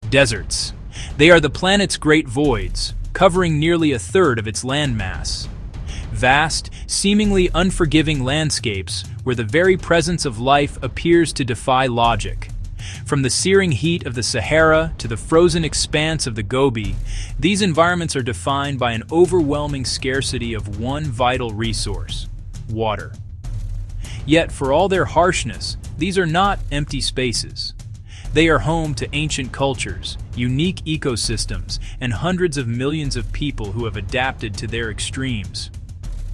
Deserts. They are the planet's great voids, covering nearly a third of its landmass. Vast, seemingly unforgiving landscapes where the very presence of life appears to defy logic. From the searing heat of the Sahara to the frozen expanse of the Gobi, these environments are defined by an overwhelming scarcity of one vital resource: water. Yet, for all their harshness, these are not empty spaces. They are home to ancient cultures, unique ecosystems, and hundreds of millions of people who have adapted to their extremes.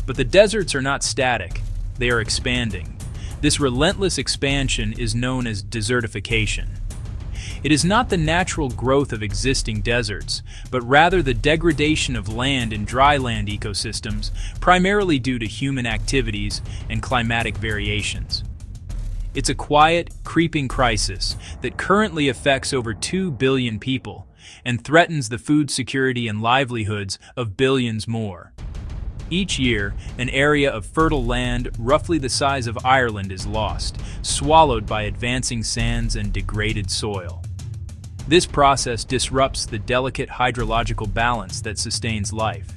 But the deserts are not static, they are expanding. This relentless expansion is known as desertification. It is not the natural growth of existing deserts, but rather the degradation of land and dry land ecosystems, primarily due to human activities and climatic variations. It's a quiet, creeping crisis that currently affects over 2 billion people and threatens the food security and livelihoods of billions more. Each year, an area of fertile land roughly the size of Ireland is lost, swallowed by advancing sands and degraded soil. This process disrupts the delicate hydrological balance that sustains life.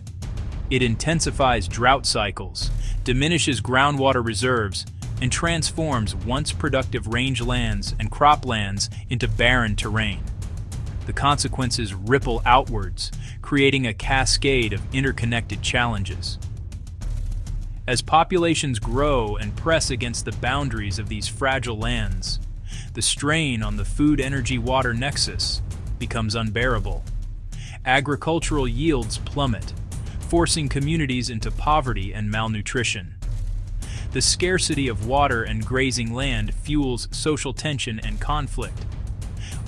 It intensifies drought cycles, diminishes groundwater reserves, and transforms once productive rangelands and croplands into barren terrain. The consequences ripple outwards, creating a cascade of interconnected challenges. As populations grow and press against the boundaries of these fragile lands, the strain on the food-energy-water nexus becomes unbearable. Agricultural yields plummet, forcing communities into poverty and malnutrition. The scarcity of water and grazing land fuels social tension and conflict.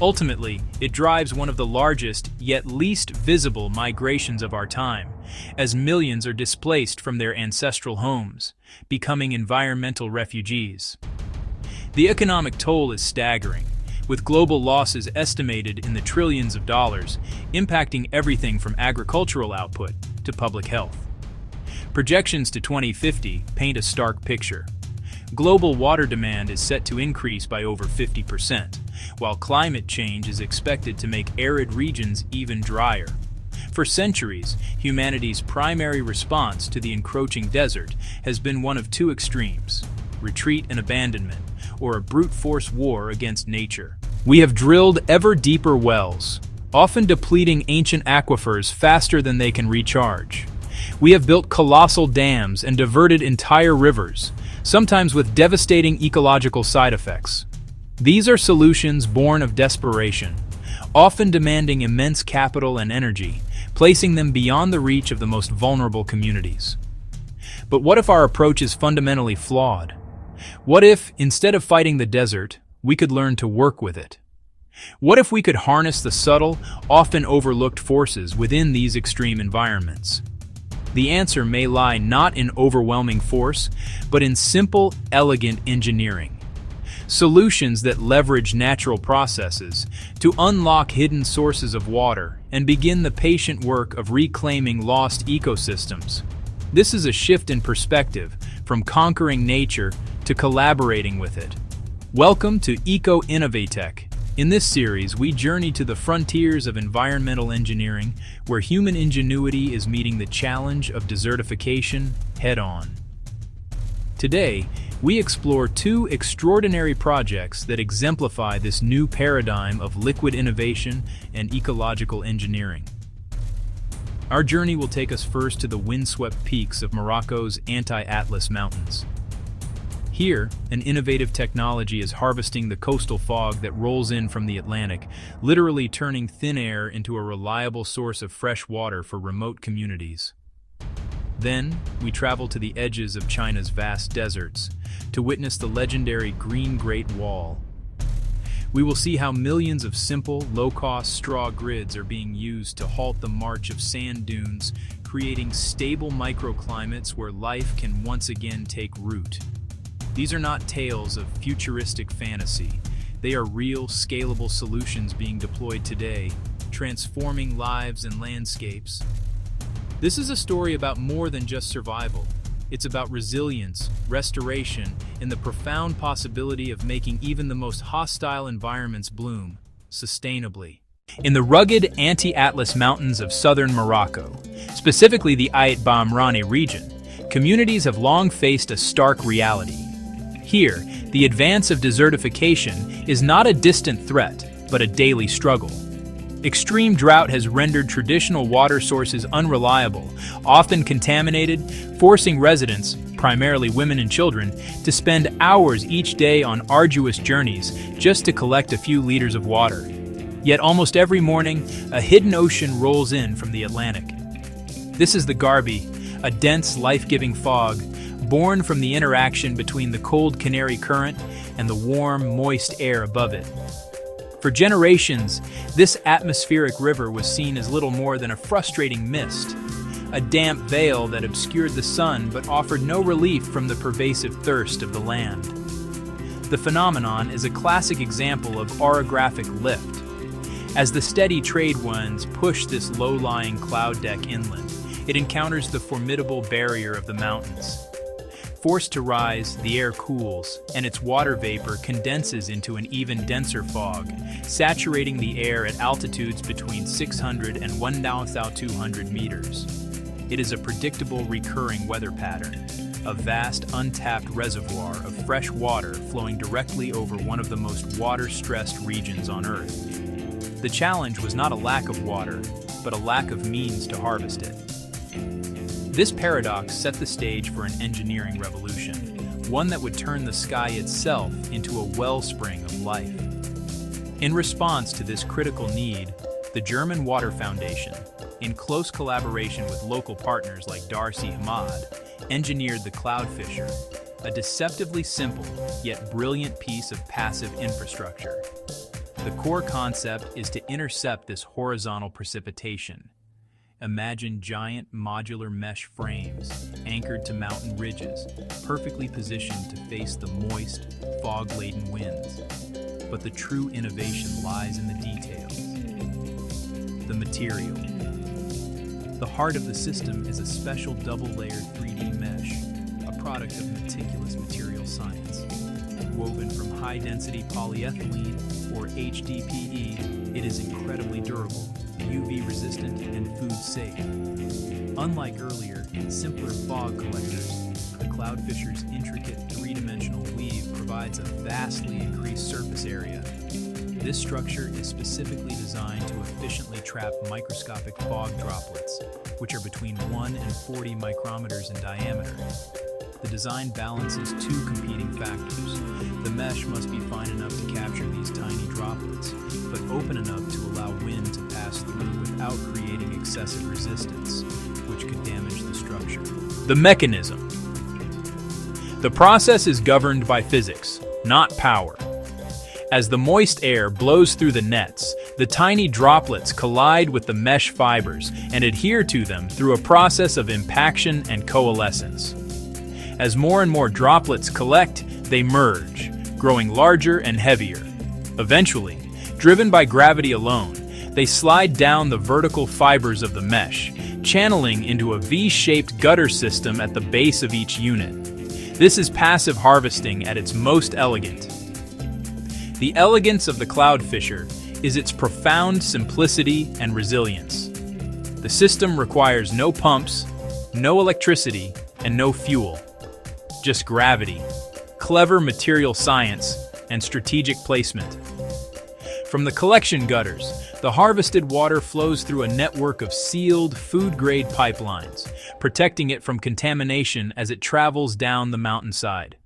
Ultimately, it drives one of the largest, yet least visible migrations of our time, as millions are displaced from their ancestral homes, becoming environmental refugees. The economic toll is staggering, with global losses estimated in the trillions of dollars, impacting everything from agricultural output to public health. Projections to 2050 paint a stark picture. Global water demand is set to increase by over 50%, while climate change is expected to make arid regions even drier. For centuries, humanity's primary response to the encroaching desert has been one of two extremes: retreat and abandonment, or a brute force war against nature. We have drilled ever deeper wells, often depleting ancient aquifers faster than they can recharge. We have built colossal dams and diverted entire rivers, sometimes with devastating ecological side effects. These are solutions born of desperation, often demanding immense capital and energy, placing them beyond the reach of the most vulnerable communities. But what if our approach is fundamentally flawed? What if, instead of fighting the desert, we could learn to work with it? What if we could harness the subtle, often overlooked forces within these extreme environments? The answer may lie not in overwhelming force, but in simple, elegant engineering. Solutions that leverage natural processes to unlock hidden sources of water and begin the patient work of reclaiming lost ecosystems. This is a shift in perspective, from conquering nature to collaborating with it. Welcome to Eco-Innovatech. In this series, we journey to the frontiers of environmental engineering, where human ingenuity is meeting the challenge of desertification head-on. Today, we explore two extraordinary projects that exemplify this new paradigm of liquid innovation and ecological engineering. Our journey will take us first to the windswept peaks of Morocco's Anti-Atlas Mountains. Here, an innovative technology is harvesting the coastal fog that rolls in from the Atlantic, literally turning thin air into a reliable source of fresh water for remote communities. Then, we travel to the edges of China's vast deserts to witness the legendary Green Great Wall. We will see how millions of simple, low-cost straw grids are being used to halt the march of sand dunes, creating stable microclimates where life can once again take root. These are not tales of futuristic fantasy. They are real, scalable solutions being deployed today, transforming lives and landscapes. This is a story about more than just survival. It's about resilience, restoration, and the profound possibility of making even the most hostile environments bloom sustainably. In the rugged Anti-Atlas Mountains of southern Morocco, specifically the Ait Bamrani region, communities have long faced a stark reality. Here, the advance of desertification is not a distant threat, but a daily struggle. Extreme drought has rendered traditional water sources unreliable, often contaminated, forcing residents, primarily women and children, to spend hours each day on arduous journeys just to collect a few liters of water. Yet almost every morning, a hidden ocean rolls in from the Atlantic. This is the Garbi, a dense, life-giving fog, born from the interaction between the cold Canary Current and the warm, moist air above it. For generations, this atmospheric river was seen as little more than a frustrating mist, a damp veil that obscured the sun but offered no relief from the pervasive thirst of the land. The phenomenon is a classic example of orographic lift. As the steady trade winds push this low-lying cloud deck inland, it encounters the formidable barrier of the mountains. Forced to rise, the air cools, and its water vapor condenses into an even denser fog, saturating the air at altitudes between 600 and 1,200 meters. It is a predictable, recurring weather pattern, a vast, untapped reservoir of fresh water flowing directly over one of the most water-stressed regions on Earth. The challenge was not a lack of water, but a lack of means to harvest it. This paradox set the stage for an engineering revolution, one that would turn the sky itself into a wellspring of life. In response to this critical need, the German Water Foundation, in close collaboration with local partners like Darcy Hamad, engineered the Cloudfisher, a deceptively simple yet brilliant piece of passive infrastructure. The core concept is to intercept this horizontal precipitation. Imagine giant modular mesh frames anchored to mountain ridges, perfectly positioned to face the moist, fog-laden winds. But the true innovation lies in the details. The material. The heart of the system is a special double-layered 3D mesh, a product of meticulous material science. Woven from high-density polyethylene, or HDPE, it is incredibly durable, UV-resistant, and food-safe. Unlike earlier, simpler fog collectors, the Cloudfisher's intricate three-dimensional weave provides a vastly increased surface area. This structure is specifically designed to efficiently trap microscopic fog droplets, which are between 1 and 40 micrometers in diameter. The design balances two competing factors. The mesh must be fine enough to capture these tiny droplets, but open enough to allow wind to pass through without creating excessive resistance, which could damage the structure. The mechanism. The process is governed by physics, not power. As the moist air blows through the nets, the tiny droplets collide with the mesh fibers and adhere to them through a process of impaction and coalescence. As more and more droplets collect, they merge, growing larger and heavier. Eventually, driven by gravity alone, they slide down the vertical fibers of the mesh, channeling into a V-shaped gutter system at the base of each unit. This is passive harvesting at its most elegant. The elegance of the Cloudfisher is its profound simplicity and resilience. The system requires no pumps, no electricity, and no fuel. Just gravity, clever material science, and strategic placement. From the collection gutters, the harvested water flows through a network of sealed, food-grade pipelines, protecting it from contamination as it travels down the mountainside.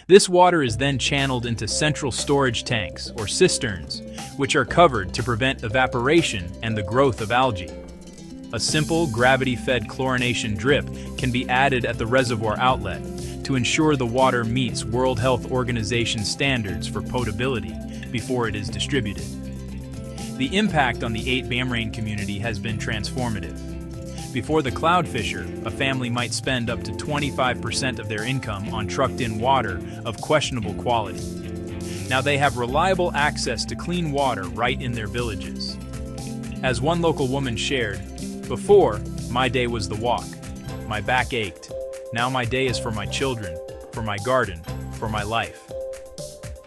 This water is then channeled into central storage tanks, or cisterns, which are covered to prevent evaporation and the growth of algae. A simple, gravity-fed chlorination drip can be added at the reservoir outlet to ensure the water meets World Health Organization standards for potability before it is distributed. The impact on the Ait Bamrani community has been transformative. Before the Cloudfisher, a family might spend up to 25% of their income on trucked-in water of questionable quality. Now they have reliable access to clean water right in their villages. As one local woman shared, "Before, my day was the walk. My back ached. Now my day is for my children, for my garden, for my life."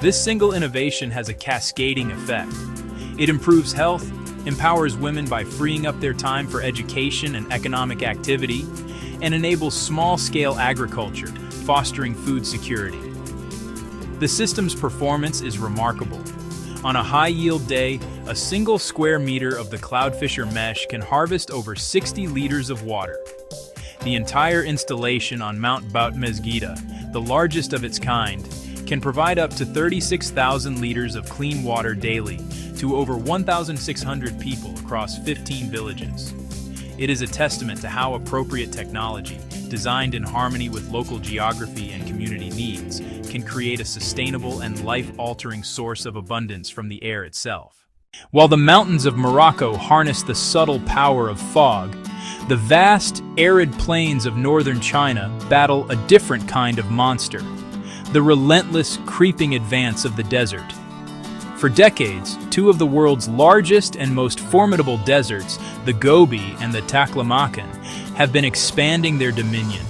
This single innovation has a cascading effect. It improves health, empowers women by freeing up their time for education and economic activity, and enables small-scale agriculture, fostering food security. The system's performance is remarkable. On a high-yield day, a single square meter of the Cloudfisher mesh can harvest over 60 liters of water. The entire installation on Mount Baut Mesgida, the largest of its kind, can provide up to 36,000 liters of clean water daily to over 1,600 people across 15 villages. It is a testament to how appropriate technology, designed in harmony with local geography and community needs, can create a sustainable and life-altering source of abundance from the air itself. While the mountains of Morocco harness the subtle power of fog, the vast, arid plains of northern China battle a different kind of monster: the relentless, creeping advance of the desert. For decades, two of the world's largest and most formidable deserts, the Gobi and the Taklamakan, have been expanding their dominion.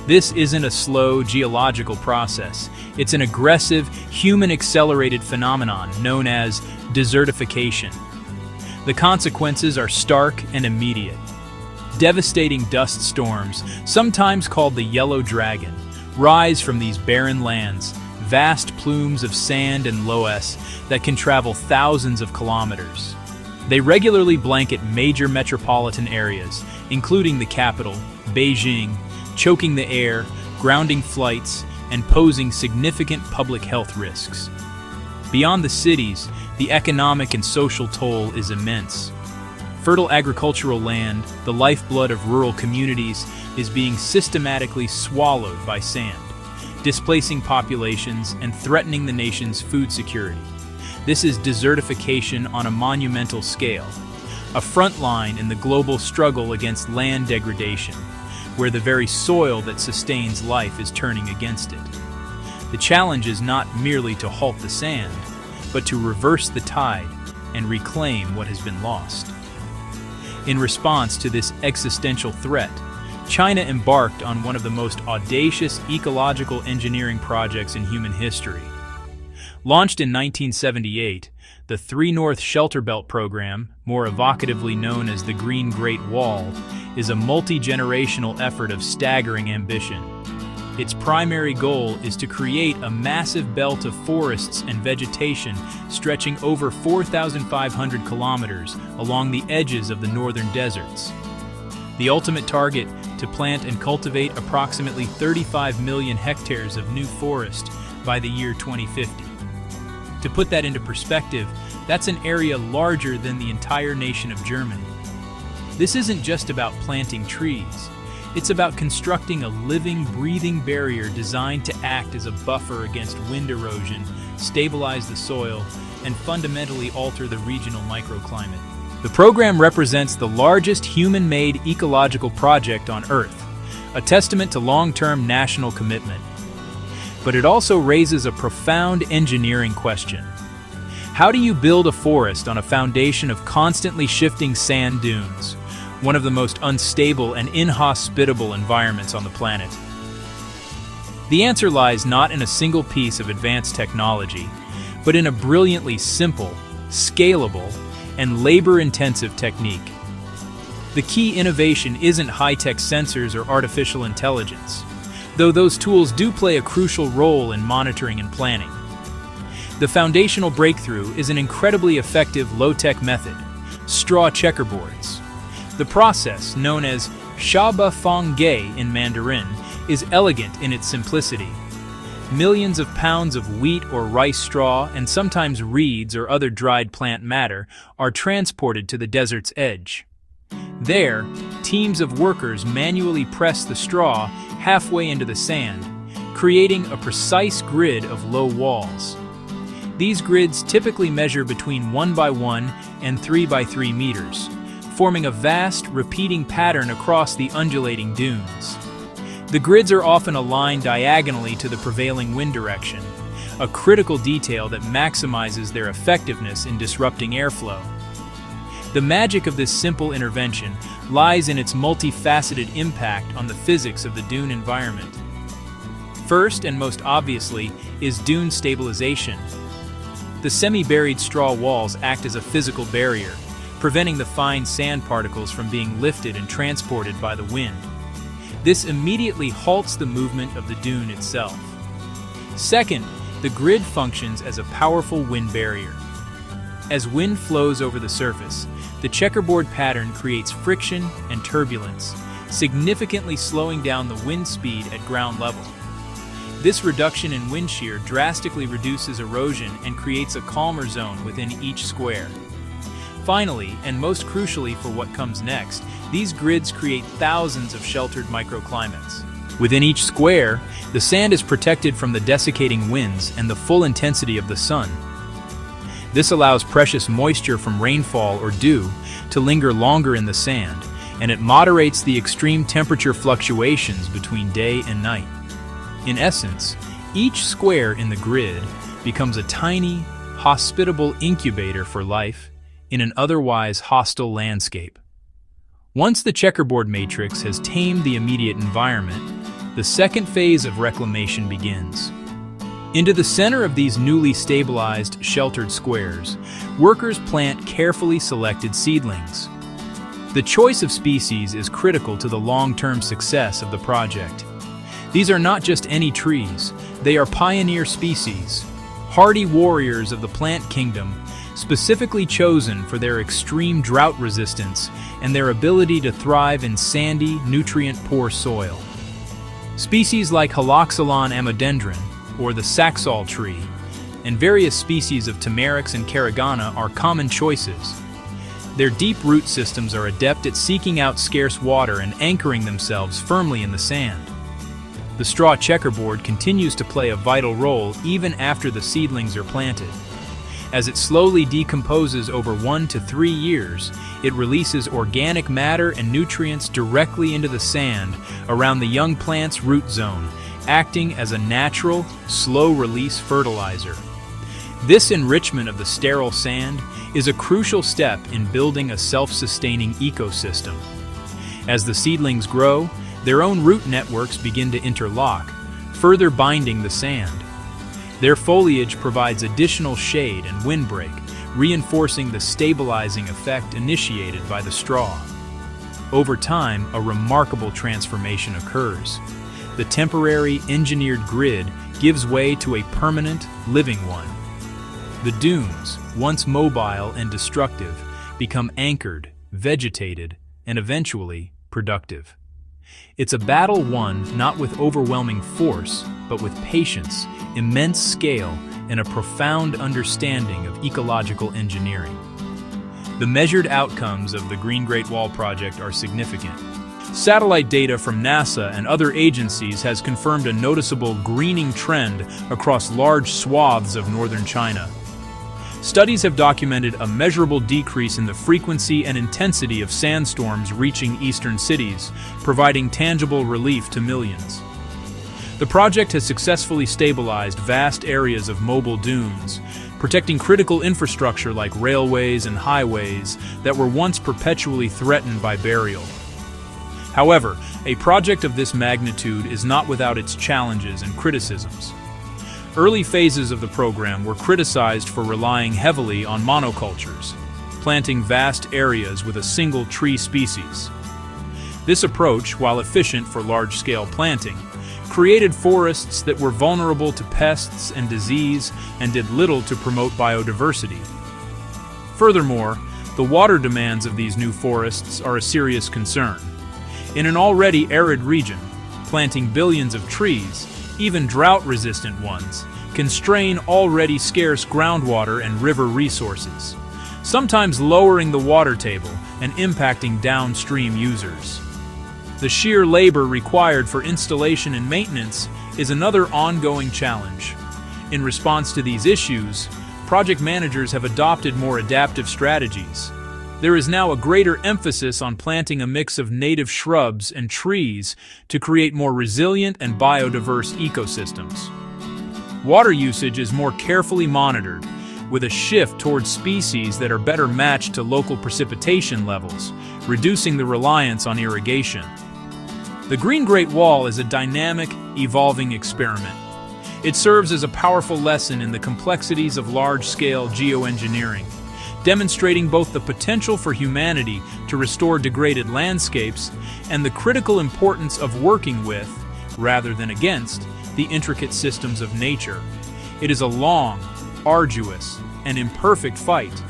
This isn't a slow geological process. It's an aggressive, human-accelerated phenomenon known as desertification. The consequences are stark and immediate. Devastating dust storms, sometimes called the Yellow Dragon, rise from these barren lands, vast plumes of sand and loess that can travel thousands of kilometers. They regularly blanket major metropolitan areas, including the capital, Beijing, choking the air, grounding flights, and posing significant public health risks. Beyond the cities, the economic and social toll is immense. Fertile agricultural land, the lifeblood of rural communities, is being systematically swallowed by sand, displacing populations and threatening the nation's food security. This is desertification on a monumental scale, a front line in the global struggle against land degradation, where the very soil that sustains life is turning against it. The challenge is not merely to halt the sand, but to reverse the tide and reclaim what has been lost. In response to this existential threat, China embarked on one of the most audacious ecological engineering projects in human history. Launched in 1978, the 3 North Shelter Belt program, more evocatively known as the Green Great Wall, is a multi-generational effort of staggering ambition. Its primary goal is to create a massive belt of forests and vegetation stretching over 4,500 kilometers along the edges of the northern deserts. The ultimate target: to plant and cultivate approximately 35 million hectares of new forest by the year 2050. To put that into perspective, that's an area larger than the entire nation of Germany. This isn't just about planting trees. It's about constructing a living, breathing barrier designed to act as a buffer against wind erosion, stabilize the soil, and fundamentally alter the regional microclimate. The program represents the largest human-made ecological project on Earth, a testament to long-term national commitment. But it also raises a profound engineering question. How do you build a forest on a foundation of constantly shifting sand dunes, one of the most unstable and inhospitable environments on the planet? The answer lies not in a single piece of advanced technology, but in a brilliantly simple, scalable, and labor-intensive technique. The key innovation isn't high-tech sensors or artificial intelligence, though those tools do play a crucial role in monitoring and planning. The foundational breakthrough is an incredibly effective low-tech method: straw checkerboards. The process, known as Shaba Fong Gai in Mandarin, is elegant in its simplicity. Millions of pounds of wheat or rice straw, and sometimes reeds or other dried plant matter, are transported to the desert's edge. There, teams of workers manually press the straw halfway into the sand, creating a precise grid of low walls. These grids typically measure between 1 by 1 and 3 by 3 meters, forming a vast, repeating pattern across the undulating dunes. The grids are often aligned diagonally to the prevailing wind direction, a critical detail that maximizes their effectiveness in disrupting airflow. The magic of this simple intervention lies in its multifaceted impact on the physics of the dune environment. First, and most obviously, is dune stabilization. The semi-buried straw walls act as a physical barrier, preventing the fine sand particles from being lifted and transported by the wind. This immediately halts the movement of the dune itself. Second, the grid functions as a powerful wind barrier. As wind flows over the surface, the checkerboard pattern creates friction and turbulence, significantly slowing down the wind speed at ground level. This reduction in wind shear drastically reduces erosion and creates a calmer zone within each square. Finally, and most crucially for what comes next, these grids create thousands of sheltered microclimates. Within each square, the sand is protected from the desiccating winds and the full intensity of the sun. This allows precious moisture from rainfall or dew to linger longer in the sand, and it moderates the extreme temperature fluctuations between day and night. In essence, each square in the grid becomes a tiny, hospitable incubator for life in an otherwise hostile landscape. Once the checkerboard matrix has tamed the immediate environment, the second phase of reclamation begins. Into the center of these newly stabilized, sheltered squares, workers plant carefully selected seedlings. The choice of species is critical to the long-term success of the project. These are not just any trees, they are pioneer species, hardy warriors of the plant kingdom, specifically chosen for their extreme drought resistance and their ability to thrive in sandy, nutrient-poor soil. Species like Haloxylon amodendron, or the Saxall tree, and various species of Tamarix and Carigana are common choices. Their deep root systems are adept at seeking out scarce water and anchoring themselves firmly in the sand. The straw checkerboard continues to play a vital role even after the seedlings are planted. As it slowly decomposes over 1 to 3 years, it releases organic matter and nutrients directly into the sand around the young plant's root zone, acting as a natural, slow-release fertilizer. This enrichment of the sterile sand is a crucial step in building a self-sustaining ecosystem. As the seedlings grow, their own root networks begin to interlock, further binding the sand. Their foliage provides additional shade and windbreak, reinforcing the stabilizing effect initiated by the straw. Over time, a remarkable transformation occurs. The temporary, engineered grid gives way to a permanent, living one. The dunes, once mobile and destructive, become anchored, vegetated, and eventually productive. It's a battle won not with overwhelming force, but with patience, immense scale, and a profound understanding of ecological engineering. The measured outcomes of the Green Great Wall Project are significant. Satellite data from NASA and other agencies has confirmed a noticeable greening trend across large swaths of northern China. Studies have documented a measurable decrease in the frequency and intensity of sandstorms reaching eastern cities, providing tangible relief to millions. The project has successfully stabilized vast areas of mobile dunes, protecting critical infrastructure like railways and highways that were once perpetually threatened by burial. However, a project of this magnitude is not without its challenges and criticisms. Early phases of the program were criticized for relying heavily on monocultures, planting vast areas with a single tree species. This approach, while efficient for large-scale planting, created forests that were vulnerable to pests and disease and did little to promote biodiversity. Furthermore, the water demands of these new forests are a serious concern. In an already arid region, planting billions of trees, even drought-resistant ones, can strain already scarce groundwater and river resources, sometimes lowering the water table and impacting downstream users. The sheer labor required for installation and maintenance is another ongoing challenge. In response to these issues, project managers have adopted more adaptive strategies. There is now a greater emphasis on planting a mix of native shrubs and trees to create more resilient and biodiverse ecosystems. Water usage is more carefully monitored, with a shift towards species that are better matched to local precipitation levels, reducing the reliance on irrigation. The Green Great Wall is a dynamic, evolving experiment. It serves as a powerful lesson in the complexities of large-scale geoengineering, demonstrating both the potential for humanity to restore degraded landscapes and the critical importance of working with, rather than against, the intricate systems of nature. It is a long, arduous, and imperfect fight,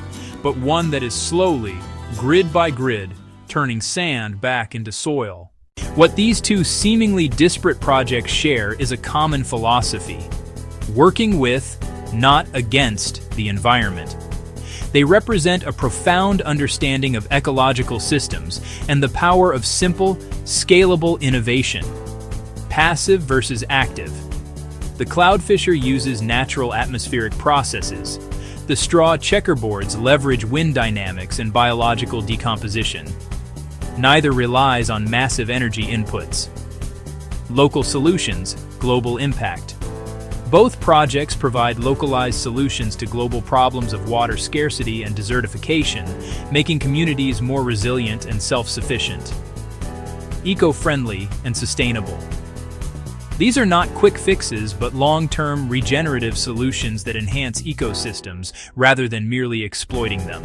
but one that is slowly, grid by grid, turning sand back into soil. What these two seemingly disparate projects share is a common philosophy: working with, not against, the environment. They represent a profound understanding of ecological systems and the power of simple, scalable innovation. Passive versus active. The cloudfisher uses natural atmospheric processes. The straw checkerboards leverage wind dynamics and biological decomposition. Neither relies on massive energy inputs. Local solutions, global impact. Both projects provide localized solutions to global problems of water scarcity and desertification, making communities more resilient and self-sufficient. Eco-friendly and sustainable. These are not quick fixes, but long-term regenerative solutions that enhance ecosystems rather than merely exploiting them.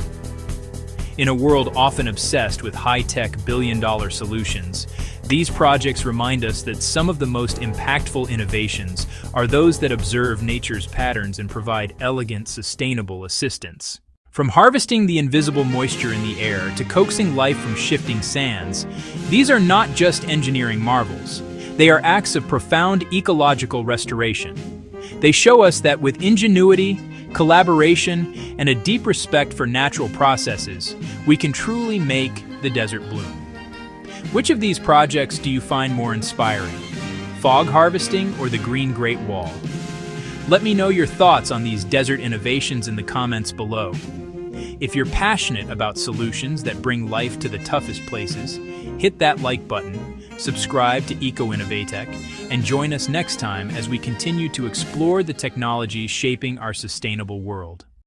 In a world often obsessed with high-tech billion-dollar solutions, these projects remind us that some of the most impactful innovations are those that observe nature's patterns and provide elegant, sustainable assistance. From harvesting the invisible moisture in the air to coaxing life from shifting sands, these are not just engineering marvels. They are acts of profound ecological restoration. They show us that with ingenuity, collaboration, and a deep respect for natural processes, we can truly make the desert bloom. Which of these projects do you find more inspiring? Fog harvesting or the Green Great Wall? Let me know your thoughts on these desert innovations in the comments below. If you're passionate about solutions that bring life to the toughest places, hit that like button, subscribe to Eco-Innovatech, and join us next time as we continue to explore the technologies shaping our sustainable world.